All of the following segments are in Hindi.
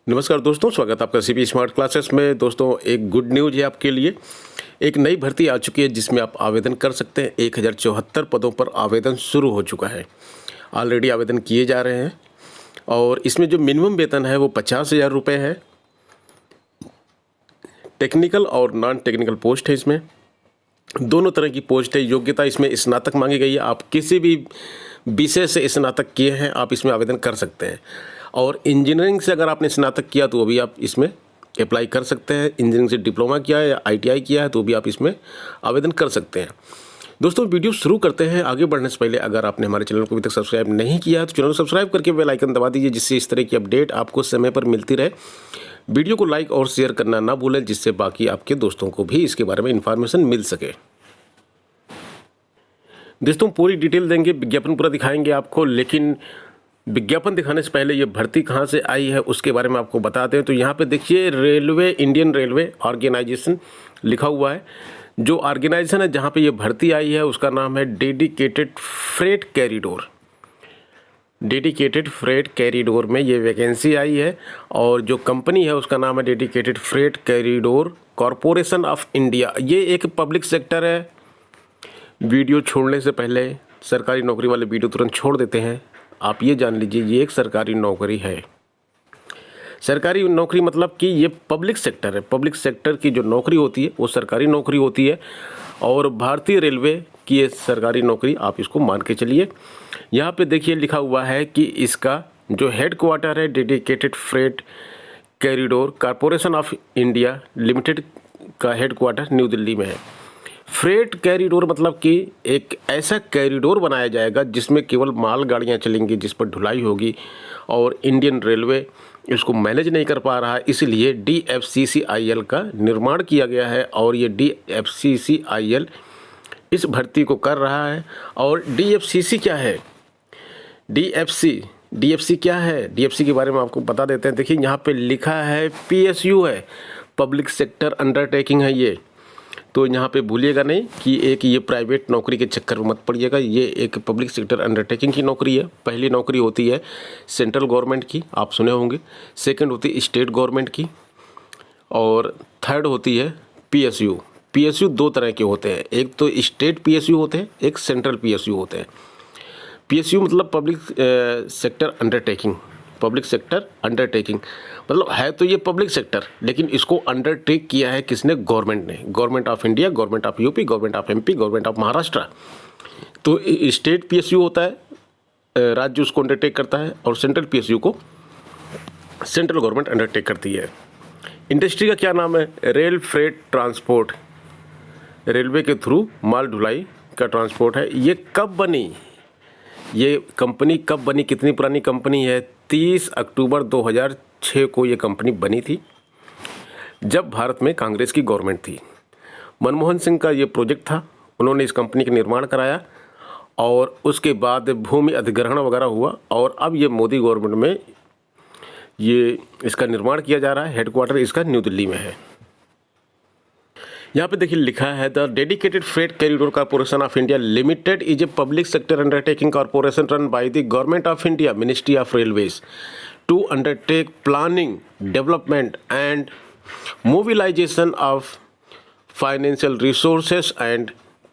नमस्कार दोस्तों, स्वागत है आपका सीपी स्मार्ट क्लासेस में। दोस्तों, एक गुड न्यूज़ है आपके लिए। एक नई भर्ती आ चुकी है जिसमें आप आवेदन कर सकते हैं। 1074 पदों पर आवेदन शुरू हो चुका है। ऑलरेडी आवेदन किए जा रहे हैं और इसमें जो मिनिमम वेतन है वो 50,000 रुपये है। टेक्निकल और नॉन टेक्निकल पोस्ट है। इसमें दोनों तरह की पोस्ट है। योग्यता इसमें स्नातक मांगी गई है। आप किसी भी विषय से स्नातक किए हैं आप इसमें आवेदन कर सकते हैं। और इंजीनियरिंग से अगर आपने स्नातक किया तो वो भी आप इसमें अप्लाई कर सकते हैं। इंजीनियरिंग से डिप्लोमा किया है या ITI किया है तो भी आप इसमें आवेदन कर सकते हैं। दोस्तों, वीडियो शुरू करते हैं। आगे बढ़ने से पहले अगर आपने हमारे चैनल को अभी तक सब्सक्राइब नहीं किया है तो चैनल को सब्सक्राइब करके बेल आइकन दबा दीजिए, जिससे इस तरह की अपडेट आपको समय पर मिलती रहे। वीडियो को लाइक और शेयर करना ना भूलें, जिससे बाकी आपके दोस्तों को भी इसके बारे में इन्फॉर्मेशन मिल सके। दोस्तों, पूरी डिटेल देंगे, विज्ञापन पूरा दिखाएंगे आपको, लेकिन विज्ञापन दिखाने से पहले ये भर्ती कहाँ से आई है उसके बारे में आपको बताते हैं। तो यहाँ पे देखिए, रेलवे, इंडियन रेलवे ऑर्गेनाइजेशन लिखा हुआ है। जो ऑर्गेनाइजेशन है जहाँ पे ये भर्ती आई है उसका नाम है dedicated freight corridor. Dedicated freight corridor में ये वैकेंसी आई है और जो कंपनी है उसका नाम है dedicated freight corridor corporation of India. ये एक पब्लिक सेक्टर है। वीडियो छोड़ने से पहले सरकारी नौकरी वाले वीडियो तुरंत छोड़ देते हैं। आप ये जान लीजिए, ये एक सरकारी नौकरी है। सरकारी नौकरी मतलब कि ये पब्लिक सेक्टर है। पब्लिक सेक्टर की जो नौकरी होती है वो सरकारी नौकरी होती है और भारतीय रेलवे की ये सरकारी नौकरी आप इसको मान के चलिए। यहाँ पे देखिए लिखा हुआ है कि इसका जो हेड क्वार्टर है dedicated freight corridor corporation of India limited का हेड क्वार्टर न्यू दिल्ली में है। फ्रेट कैरिडोर मतलब कि एक ऐसा कैरिडोर बनाया जाएगा जिसमें केवल माल गाड़ियाँ चलेंगी, जिस पर ढुलाई होगी, और इंडियन रेलवे इसको मैनेज नहीं कर पा रहा है, इसलिए DFCCIL का निर्माण किया गया है और ये DFCCIL इस भर्ती को कर रहा है। और DFCC क्या है? DFC क्या है? DFC के बारे में आपको बता देते हैं। देखिए, यहाँ पे लिखा है PSU है, पब्लिक सेक्टर अंडरटेकिंग है ये। तो यहाँ पे भूलिएगा नहीं कि एक ये प्राइवेट नौकरी के चक्कर में मत पड़िएगा। ये एक पब्लिक सेक्टर अंडरटेकिंग की नौकरी है। पहली नौकरी होती है सेंट्रल गवर्नमेंट की, आप सुने होंगे। सेकंड होती है स्टेट गवर्नमेंट की और थर्ड होती है PSU। PSU दो तरह के होते हैं, एक तो स्टेट PSU होते हैं, एक सेंट्रल PSU होते हैं। PSU मतलब public sector undertaking. Public sector undertaking मतलब है तो ये पब्लिक सेक्टर, लेकिन इसको अंडरटेक किया है किसने? गवर्नमेंट ने। Government of India, government of UP, government of MP, government of Maharashtra. तो स्टेट PSU होता है, राज्य उसको अंडरटेक करता है, और सेंट्रल PSU को सेंट्रल गवर्नमेंट अंडरटेक करती है। इंडस्ट्री का क्या नाम है? Rail freight transport. रेलवे के थ्रू माल ढुलाई का ट्रांसपोर्ट है। ये कब बनी? ये कंपनी कब बनी? कितनी पुरानी कंपनी है? 30 अक्टूबर 2006 को ये कंपनी बनी थी, जब भारत में कांग्रेस की गवर्नमेंट थी। मनमोहन सिंह का ये प्रोजेक्ट था, उन्होंने इस कंपनी का निर्माण कराया और उसके बाद भूमि अधिग्रहण वगैरह हुआ और अब ये मोदी गवर्नमेंट में ये इसका निर्माण किया जा रहा है। हेडक्वार्टर इसका न्यू दिल्ली में है। यहाँ पे देखिए लिखा है, the dedicated freight corridor corporation of India limited is a public sector undertaking corporation run by the government of India, ministry of railways, to undertake planning, development and mobilisation of financial resources and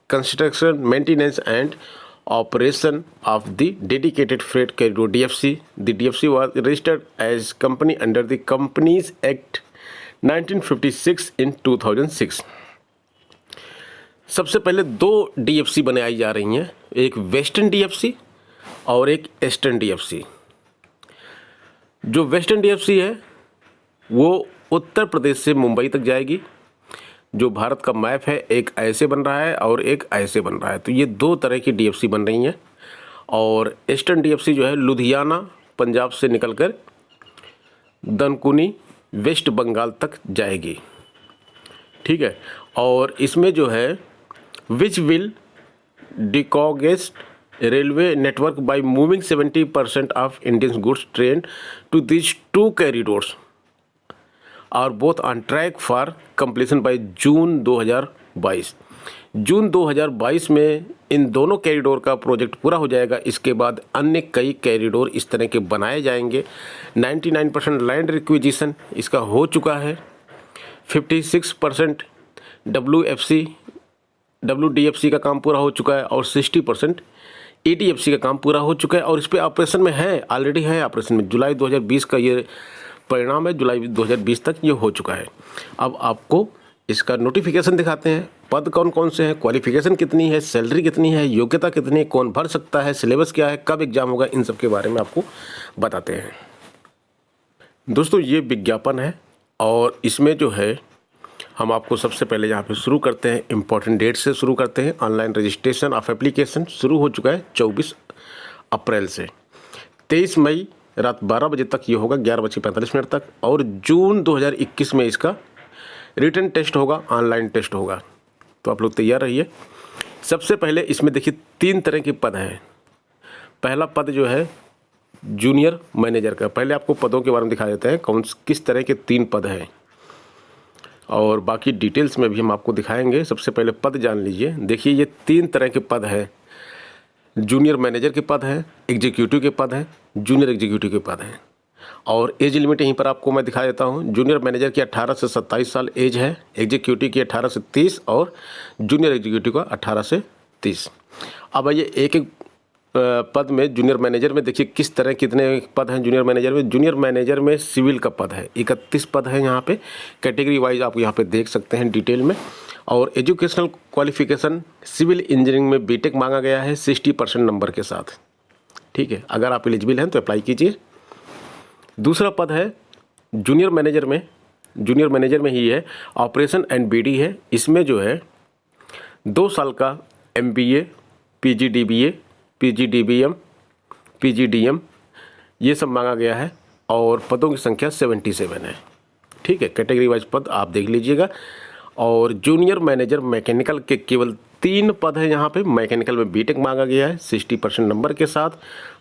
construction, maintenance and operation of the dedicated freight corridor DFC. The DFC was registered as company under the Companies Act 1956 in 2006. सबसे पहले दो DFC बनाई जा रही हैं, एक वेस्टर्न DFC और एक ईस्टर्न DFC। जो वेस्टर्न DFC है वो उत्तर प्रदेश से मुंबई तक जाएगी। जो भारत का मैप है एक ऐसे बन रहा है और एक ऐसे बन रहा है, तो ये दो तरह की DFC बन रही हैं। और ईस्टर्न DFC जो है लुधियाना पंजाब से निकलकर दनकुनी वेस्ट बंगाल तक जाएगी, ठीक है। और इसमें जो है which will decongest railway network by moving 70% of Indian goods train to this two corridors are both on track for completion by June 2022। जून 2022 में इन दोनों कॉरिडोर का प्रोजेक्ट पूरा हो जाएगा। इसके बाद अन्य कई कॉरिडोर इस तरह के बनाए जाएंगे। 99% लैंड रिक्विजिशन इसका हो चुका है। 56% WDFC का काम पूरा हो चुका है और 60% EDFC का काम पूरा हो चुका है और इस पर ऑपरेशन में है, ऑलरेडी है ऑपरेशन में। जुलाई 2020 का ये परिणाम है, जुलाई 2020 तक ये हो चुका है। अब आपको इसका नोटिफिकेशन दिखाते हैं। पद कौन कौन से हैं, क्वालिफिकेशन कितनी है, सैलरी कितनी है, योग्यता कितनी है, कौन भर सकता है, सिलेबस क्या है, कब एग्जाम होगा, इन सब के बारे में आपको बताते हैं। दोस्तों ये विज्ञापन है और इसमें जो है हम आपको सबसे पहले यहाँ पे शुरू करते हैं, इम्पॉर्टेंट डेट से शुरू करते हैं। ऑनलाइन रजिस्ट्रेशन ऑफ एप्लीकेशन शुरू हो चुका है 24 अप्रैल से। 23 मई रात 12 बजे तक ये होगा, 11:45 तक। और जून 2021 में इसका रिटन टेस्ट होगा, ऑनलाइन टेस्ट होगा। तो आप लोग तैयार रहिए। सबसे पहले इसमें देखिए 3 तरह के पद हैं। पहला पद जो है जूनियर मैनेजर का। पहले आपको पदों के बारे में दिखा देते हैं किस तरह के 3 पद हैं और बाकी डिटेल्स में भी हम आपको दिखाएंगे। सबसे पहले पद जान लीजिए। देखिए ये 3 तरह के पद हैं। जूनियर मैनेजर के पद हैं, एग्जीक्यूटिव के पद हैं, जूनियर एग्जीक्यूटिव के पद हैं। और एज लिमिट यहीं पर आपको मैं दिखा देता हूँ। जूनियर मैनेजर की 18 से 27 साल एज है, एग्जीक्यूटिव की 18 से 30 और जूनियर एग्जीक्यूटिव का 18 से 30। अब आइए एक एक पद में जूनियर मैनेजर में देखिए किस तरह कितने पद हैं जूनियर मैनेजर में। जूनियर मैनेजर में सिविल का पद है, 31 पद है यहाँ पे। कैटेगरी वाइज आप यहाँ पे देख सकते हैं डिटेल में। और एजुकेशनल क्वालिफिकेशन सिविल इंजीनियरिंग में बीटेक मांगा गया है 60% नंबर के साथ। ठीक है, अगर आप एलिजिबल हैं तो अप्लाई कीजिए। दूसरा पद है जूनियर मैनेजर में, जूनियर मैनेजर में ही है, ऑपरेशन एंड BD है। इसमें जो है 2 साल का MBA, PGDBA, PGDBM, PGDM ये सब मांगा गया है और पदों की संख्या 77 है। ठीक है, कैटेगरी वाइज पद आप देख लीजिएगा। और जूनियर मैनेजर मैकेनिकल के केवल 3 पद हैं यहाँ पे। मैकेनिकल में बीटेक मांगा गया है 60% नंबर के साथ।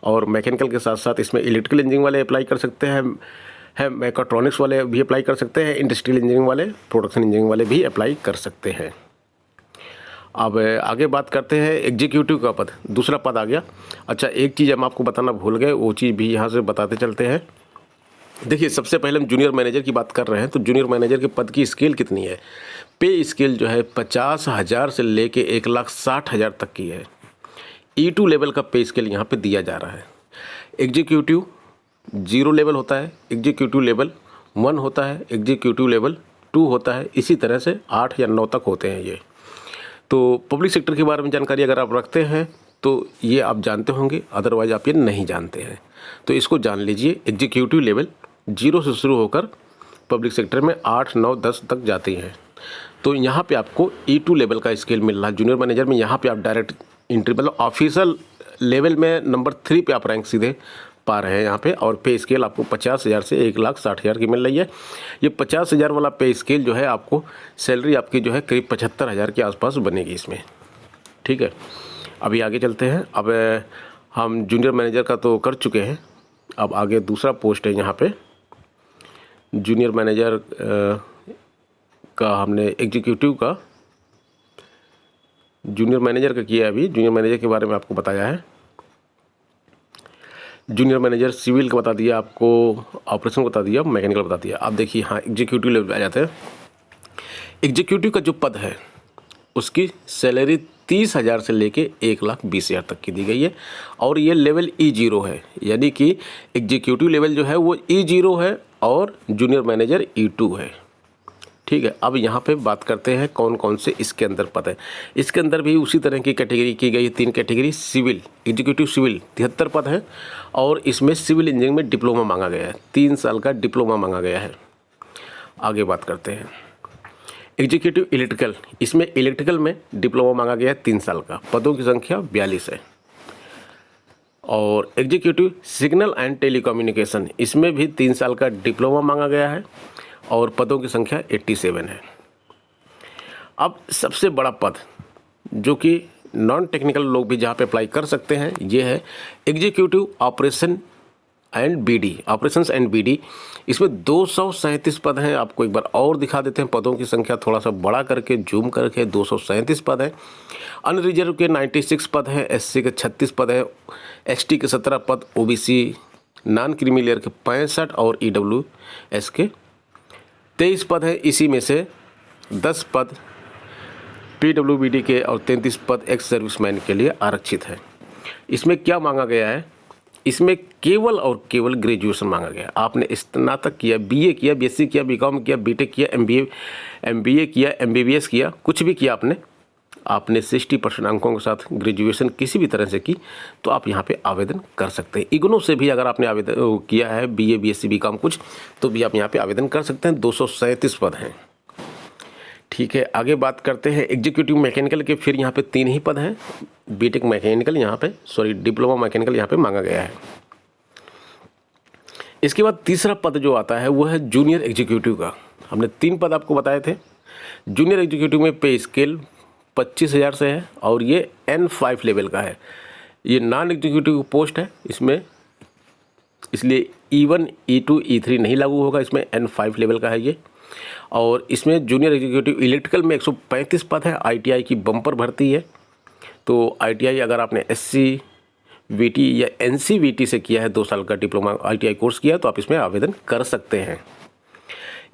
और मैकेनिकल के साथ साथ इसमें इलेक्ट्रिकल इंजीनियरिंग वाले अप्लाई कर सकते हैं, मैकाट्रॉनिक्स वाले भी अप्लाई कर सकते हैं, इंडस्ट्रियल इंजीनियरिंग वाले, प्रोडक्शन इंजीनियरिंग वाले भी अप्लाई कर सकते हैं। अब आगे बात करते हैं एग्जीक्यूटिव का पद, दूसरा पद आ गया। अच्छा, एक चीज़ हम आपको बताना भूल गए, वो चीज़ भी यहाँ से बताते चलते हैं। देखिए सबसे पहले हम जूनियर मैनेजर की बात कर रहे हैं तो जूनियर मैनेजर के पद की स्केल कितनी है। पे स्केल जो है 50,000 से लेके 1,60,000 तक की है। E2 लेवल का पे स्केल यहाँ पे दिया जा रहा है। एग्जीक्यूटिव 0 लेवल होता है, एग्जीक्यूटिव लेवल 1 होता है, एग्जीक्यूटिव लेवल 2 होता है। इसी तरह से 8 या 9 तक होते हैं ये। तो पब्लिक सेक्टर के बारे में जानकारी अगर आप रखते हैं तो ये आप जानते होंगे, अदरवाइज आप ये नहीं जानते हैं तो इसको जान लीजिए। एग्जीक्यूटिव लेवल 0 से शुरू होकर पब्लिक सेक्टर में 8, 9, 10 तक जाती हैं। तो यहाँ पे आपको E2 लेवल का स्केल मिल रहा है जूनियर मैनेजर में। यहाँ पे आप डायरेक्ट एंट्री मतलब ऑफिशियल लेवल में नंबर 3 पे आप रैंक सीधे पा रहे हैं यहाँ पे। और पे स्केल आपको 50,000 से 1,60,000 की मिल रही है। ये 50,000 वाला पे स्केल जो है आपको सैलरी आपकी जो है करीब 75,000 के आसपास बनेगी इसमें। ठीक है, अभी आगे चलते हैं। अब हम जूनियर मैनेजर का तो कर चुके हैं, अब आगे दूसरा पोस्ट है यहाँ पे जूनियर मैनेजर का। हमने एग्जीक्यूटिव का जूनियर मैनेजर का किया है। अभी जूनियर मैनेजर के बारे में आपको बताया है। जूनियर मैनेजर सिविल का बता दिया आपको, ऑपरेशन बता दिया, मैकेनिकल बता दिया। आप देखिए हाँ एग्जीक्यूटिव लेवल आ जाते हैं। एग्जीक्यूटिव का जो पद है उसकी सैलरी 30,000 से लेके 1,20,000 तक की दी गई है। और ये लेवल E0 है, यानी कि एग्जीक्यूटिव लेवल जो है वो E0 है और जूनियर मैनेजर E2 है। ठीक है, अब यहाँ पे बात करते हैं कौन कौन से इसके अंदर पद है। इसके अंदर भी उसी तरह की कैटेगरी की गई, 3 कैटेगरी। सिविल, एग्जीक्यूटिव सिविल 73 पद हैं और इसमें सिविल इंजीनियरिंग में डिप्लोमा मांगा गया है, 3 साल का डिप्लोमा मांगा गया है। आगे बात करते हैं एग्जीक्यूटिव इलेक्ट्रिकल। इसमें इलेक्ट्रिकल में डिप्लोमा मांगा गया है 3 साल का। पदों की संख्या 42 है। और एग्जीक्यूटिव सिग्नल एंड टेलीकम्युनिकेशन, इसमें भी 3 साल का डिप्लोमा मांगा गया है और पदों की संख्या 87 है। अब सबसे बड़ा पद जो कि नॉन टेक्निकल लोग भी जहाँ पे अप्लाई कर सकते हैं ये है executive operation and BD, operations and BD, इसमें 237 पद हैं। आपको एक बार और दिखा देते हैं पदों की संख्या थोड़ा सा बड़ा करके, जूम करके। 237 पद हैं। अनरिजर्व के 96 पद हैं, एससी के 36 पद हैं, एसटी के 17 पद, ओबीसी नॉन क्रीमी लेयर के 65 और ईडब्ल्यूएस के 23 पद हैं। इसी में से 10 पद पीडब्ल्यूबीडी के और 33 पद एक्स सर्विसमैन के लिए आरक्षित है। इसमें क्या मांगा गया है? इसमें केवल और केवल ग्रेजुएशन मांगा गया। आपने स्नातक किया, बीए किया, बीएससी किया, बीकॉम किया, बीटेक किया, एमबीए किया, एमबीबीएस किया, कुछ भी किया आपने 60% अंकों के साथ ग्रेजुएशन किसी भी तरह से की तो आप यहाँ पे आवेदन कर सकते हैं। इग्नू से भी अगर आपने आवेदन किया है, बीए, बीएससी, बीकॉम कुछ, तो भी आप यहाँ पे आवेदन कर सकते हैं। 237 पद हैं। ठीक है, आगे बात करते हैं एग्जीक्यूटिव मैकेनिकल के। फिर यहाँ पे 3 ही पद हैं। बीटेक मैकेनिकल यहाँ पे, डिप्लोमा मैकेनिकल यहाँ पे मांगा गया है। इसके बाद तीसरा पद जो आता है वो है जूनियर एग्जीक्यूटिव का। हमने 3 पद आपको बताए थे। जूनियर एग्जीक्यूटिव में पे स्केल 25,000 से है और ये N5 लेवल का है। ये नॉन एग्जीक्यूटिव पोस्ट है इसमें, इसलिए E1, E2, E3 नहीं लागू होगा। इसमें N5 लेवल का है ये। और इसमें जूनियर एग्जीक्यूटिव इलेक्ट्रिकल में 135 पद है। आईटीआई की बम्पर भर्ती है। तो आईटीआई अगर आपने एससी वीटी या एनसीवीटी से किया है, 2 साल का डिप्लोमा आईटीआई कोर्स किया है, तो आप इसमें आवेदन कर सकते हैं।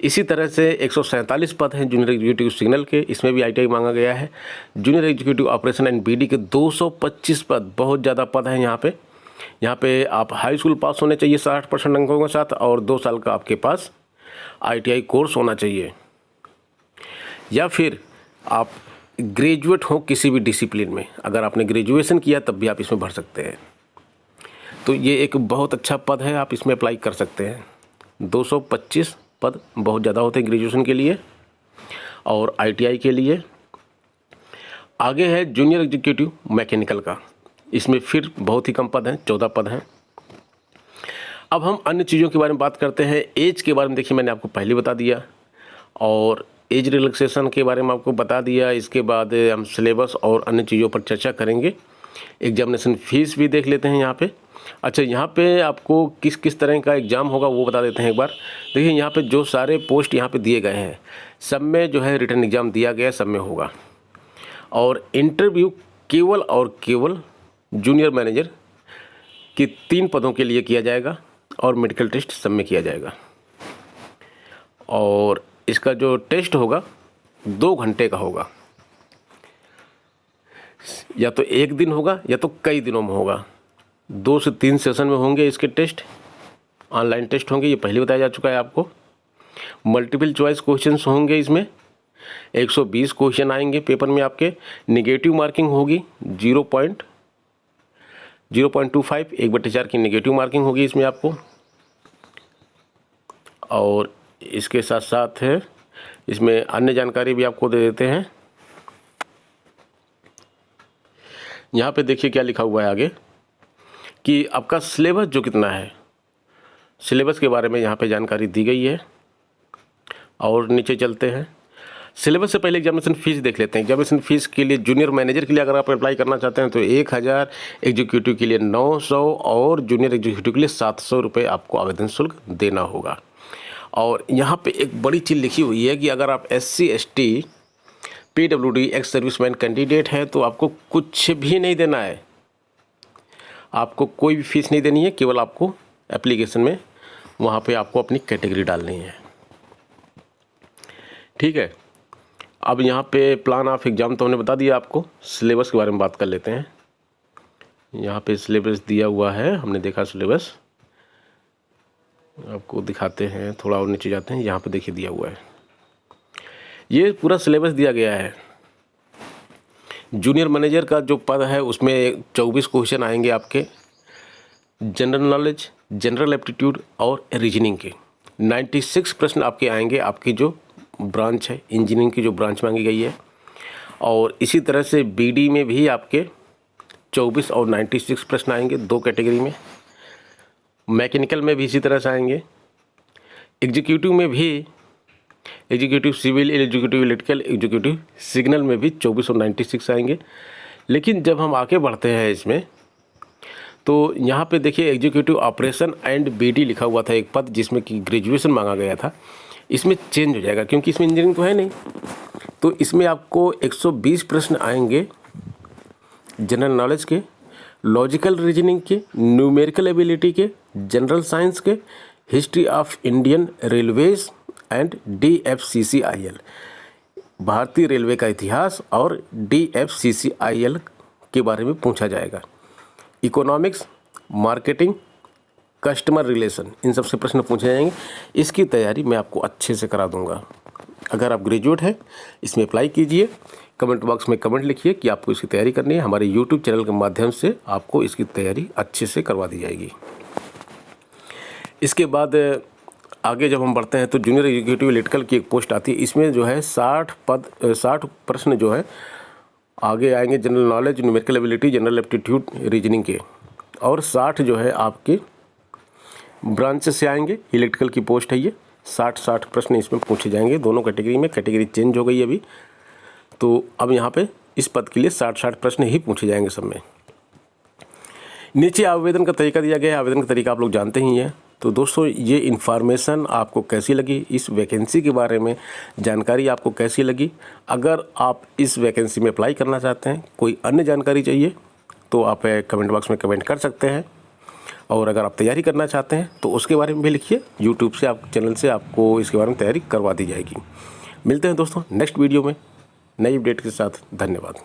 इसी तरह से 147 पद हैं जूनियर एग्जीक्यूटिव सिग्नल के। इसमें भी आईटीआई मांगा गया है। Junior executive operation and BD के 225 पद, बहुत ज़्यादा पद हैं यहाँ पे आप हाई स्कूल पास होने चाहिए 60% अंकों के साथ और 2 साल का आपके पास आईटीआई कोर्स होना चाहिए, या फिर आप ग्रेजुएट हो किसी भी डिसिप्लिन में। अगर आपने ग्रेजुएशन किया तब भी आप इसमें भर सकते हैं। तो ये एक बहुत अच्छा पद है, आप इसमें अप्लाई कर सकते हैं। 225 पद बहुत ज़्यादा होते हैं ग्रेजुएशन के लिए और आईटीआई के लिए। आगे है जूनियर एग्जीक्यूटिव मैकेनिकल का। इसमें फिर बहुत ही कम पद हैं, 14 पद हैं। अब हम अन्य चीज़ों के बारे में बात करते हैं। एज के बारे में देखिए, मैंने आपको पहले बता दिया और एज रिलैक्सेशन के बारे में आपको बता दिया। इसके बाद हम सिलेबस और अन्य चीज़ों पर चर्चा करेंगे। एग्जामिनेशन फ़ीस भी देख लेते हैं यहाँ पे। अच्छा, यहाँ पे आपको किस किस तरह का एग्ज़ाम होगा वो बता देते हैं एक बार। देखिए, यहाँ पे जो सारे पोस्ट यहाँ पे दिए गए हैं, सब में जो है रिटन एग्ज़ाम दिया गया, सब में होगा। और इंटरव्यू केवल और केवल जूनियर मैनेजर के 3 पदों के लिए किया जाएगा और मेडिकल टेस्ट सब में किया जाएगा। और इसका जो टेस्ट होगा 2 घंटे का होगा। या तो एक दिन होगा या तो कई दिनों में होगा। 2 से 3 सेशन में होंगे इसके टेस्ट, ऑनलाइन टेस्ट होंगे, ये पहले बताया जा चुका है आपको। मल्टीपल चॉइस क्वेश्चंस होंगे इसमें। 120 क्वेश्चन आएंगे पेपर में आपके। नेगेटिव मार्किंग होगी 0.25, 1/4 की नेगेटिव मार्किंग होगी इसमें आपको। और इसके साथ साथ है इसमें अन्य जानकारी भी आपको दे देते हैं। यहाँ पे देखिए क्या लिखा हुआ है आगे कि आपका सिलेबस जो कितना है, सिलेबस के बारे में यहाँ पे जानकारी दी गई है। और नीचे चलते हैं। सिलेबस से पहले एग्जामिनेशन फ़ीस देख लेते हैं। एग्जामिनेशन फ़ीस के लिए जूनियर मैनेजर के लिए अगर आप अप्लाई करना चाहते हैं तो 1000, एग्जीक्यूटिव के लिए 900 और जूनियर एग्जीक्यूटिव के लिए 700 रुपये आपको आवेदन शुल्क देना होगा। और यहाँ पे एक बड़ी चीज़ लिखी हुई है कि अगर आप SC ST PWD ex serviceman candidate है तो आपको कुछ भी नहीं देना है। आपको कोई भी फीस नहीं देनी है, केवल आपको एप्लीकेशन में वहाँ पे आपको अपनी कैटेगरी डालनी है। ठीक है, अब यहाँ पे प्लान ऑफ एग्ज़ाम तो हमने बता दिया आपको। सिलेबस के बारे में बात कर लेते हैं। यहाँ पे सिलेबस दिया हुआ है, हमने देखा सिलेबस, आपको दिखाते हैं। थोड़ा और नीचे जाते हैं, यहाँ पे देखिए दिया हुआ है, ये पूरा सिलेबस दिया गया है। जूनियर मैनेजर का जो पद है उसमें 24 क्वेश्चन आएंगे आपके जनरल नॉलेज, जनरल एप्टीट्यूड और रीजनिंग के। 96 प्रश्न आपके आएंगे, आपकी जो ब्रांच है इंजीनियरिंग की जो ब्रांच मांगी गई है। और इसी तरह से बीडी में भी आपके 24 और 96 प्रश्न आएंगे 2 कैटेगरी में। मैकेनिकल में भी इसी तरह से आएंगे। एग्जीक्यूटिव में भी, executive civil, executive electrical, executive signal में भी 24 और 96 आएंगे। लेकिन जब हम आगे बढ़ते हैं इसमें तो यहाँ पे देखिए एग्जीक्यूटिव ऑपरेशन एंड बीडी लिखा हुआ था एक पद जिसमें कि ग्रेजुएशन मांगा गया था, इसमें चेंज हो जाएगा क्योंकि इसमें इंजीनियरिंग तो है नहीं। तो इसमें आपको 120 प्रश्न आएंगे जनरल नॉलेज के, लॉजिकल रीजनिंग के, न्यूमेरिकल एबिलिटी के, जनरल साइंस के, history of Indian railways and DFCCIL, भारतीय रेलवे का इतिहास और DFCCIL के बारे में पूछा जाएगा। इकोनॉमिक्स, मार्केटिंग, कस्टमर रिलेशन, इन सब से प्रश्न पूछे जाएंगे। इसकी तैयारी मैं आपको अच्छे से करा दूंगा। अगर आप ग्रेजुएट हैं इसमें अप्लाई कीजिए, कमेंट बॉक्स में कमेंट लिखिए कि आपको इसकी तैयारी करनी है। हमारे YouTube चैनल के माध्यम से आपको इसकी तैयारी अच्छे से करवा दी जाएगी। इसके बाद आगे जब हम बढ़ते हैं तो जूनियर एग्जीक्यूटिव इलेक्ट्रिकल की एक पोस्ट आती है। इसमें जो है 60 प्रश्न जो है आगे आएंगे general knowledge, numerical ability, general aptitude, reasoning के, और 60 जो है आपके ब्रांच से आएंगे। इलेक्ट्रिकल की पोस्ट है ये, 60 प्रश्न इसमें पूछे जाएंगे दोनों कैटेगरी में। कैटेगरी चेंज हो गई अभी, तो अब यहाँ पे इस पद के लिए 60 प्रश्न ही पूछे जाएंगे सब में। नीचे आवेदन का तरीका दिया गया है। आवेदन का तरीका आप लोग जानते ही हैं। तो दोस्तों ये इन्फॉर्मेशन आपको कैसी लगी, इस वैकेंसी के बारे में जानकारी आपको कैसी लगी? अगर आप इस वैकेंसी में अप्लाई करना चाहते हैं, कोई अन्य जानकारी चाहिए तो आप कमेंट बॉक्स में कमेंट कर सकते हैं। और अगर आप तैयारी करना चाहते हैं तो उसके बारे में भी लिखिए। यूट्यूब से आप चैनल से आपको इसके बारे में तैयारी करवा दी जाएगी। मिलते हैं दोस्तों नेक्स्ट वीडियो में नई अपडेट के साथ। धन्यवाद।